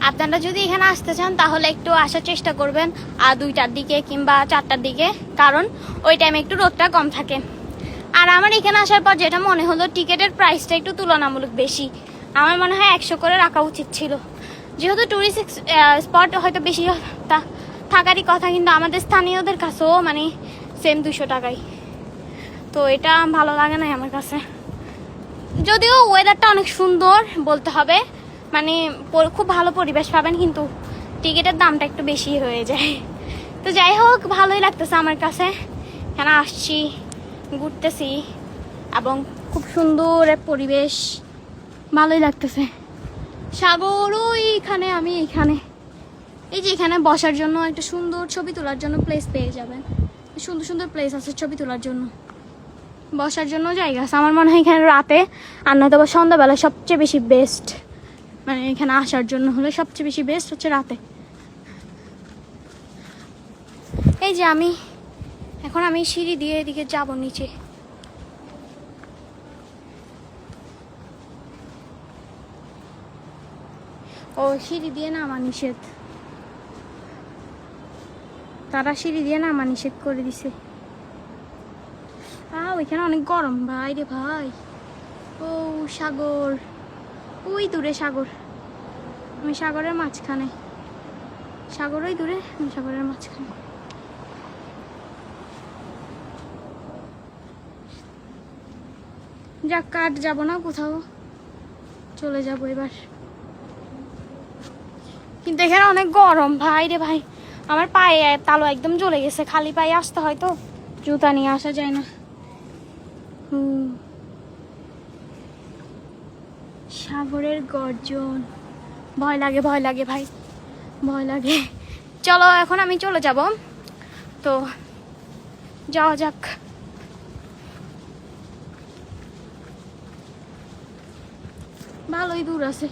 আপনারা যদি এখানে আসতে চান তাহলে একটু আসার চেষ্টা করবেন আর 2টার দিকে কিংবা 4টার দিকে, কারণ ওই টাইমে একটু রোদটা কম থাকে। আর আমার এখানে আসার পর যেটা মনে হলো, টিকিটের প্রাইসটা একটু তুলনামূলক বেশি। আমার মনে হয় 100 করে রাখা উচিত ছিল। যেহেতু ট্যুরিস্ট স্পট হয়তো বেশি থাকারই কথা, কিন্তু আমাদের স্থানীয়দের কাছেও মানে সেম 200 টাকাই। তো এটা ভালো লাগে না আমার কাছে। যদিও ওয়েদারটা অনেক সুন্দর বলতে হবে, মানে খুব ভালো পরিবেশ পাবেন, কিন্তু টিকিটের দামটা একটু বেশি হয়ে যায়। তো যাই হোক, ভালোই লাগতেছে আমার কাছে। এখানে আসছি, ঘুরতেছি, এবং খুব সুন্দর এক পরিবেশ, ভালোই লাগতেছে। সাগর ওইখানে, আমি এইখানে, এই যে এখানে বসার জন্য একটা সুন্দর ছবি তোলার জন্য প্লেস পেয়ে যাবেন। সুন্দর সুন্দর প্লেস আছে ছবি তোলার জন্য, বসার জন্য জায়গা আছে। আমার মনে হয় এখানে রাতে আর নয়তো বা সন্ধ্যাবেলা সবচেয়ে বেশি বেস্ট, মানে এখানে আসার জন্য হলে সবচেয়ে বেশি বেস্ট হচ্ছে রাতে। এই যে এখন আমি সিঁড়ি দিয়ে এদিকে যাব নিচে। ও সিঁড়ি দিয়ে নামা নিষেধ, তারা সিঁড়ি দিয়ে নামা নিষেধ করে দিছে। ওইখানে অনেক গরম ভাই রে ভাই। ও সাগর, ওই দূরে সাগর, আমি সাগরের মাঝখানে। সাগর ওই দূরে, আমি সাগরের মাঝখানে। যাক, কাট যাবো না কোথাও, চলে যাবো এবার। কিন্তু এখানে অনেক গরম ভাই রে ভাই, আমার পায়ে তালু একদম জ্বলে গেছে। খালি পায়ে আসতে হয় তো, জুতা নিয়ে আসা যায় না। সাগরের গর্জন, ভয় লাগে ভয় লাগে ভাই, ভয় লাগে। চলো এখন আমি চলে যাব, তো যাওয়া যাক। ভালোই দূর আছে।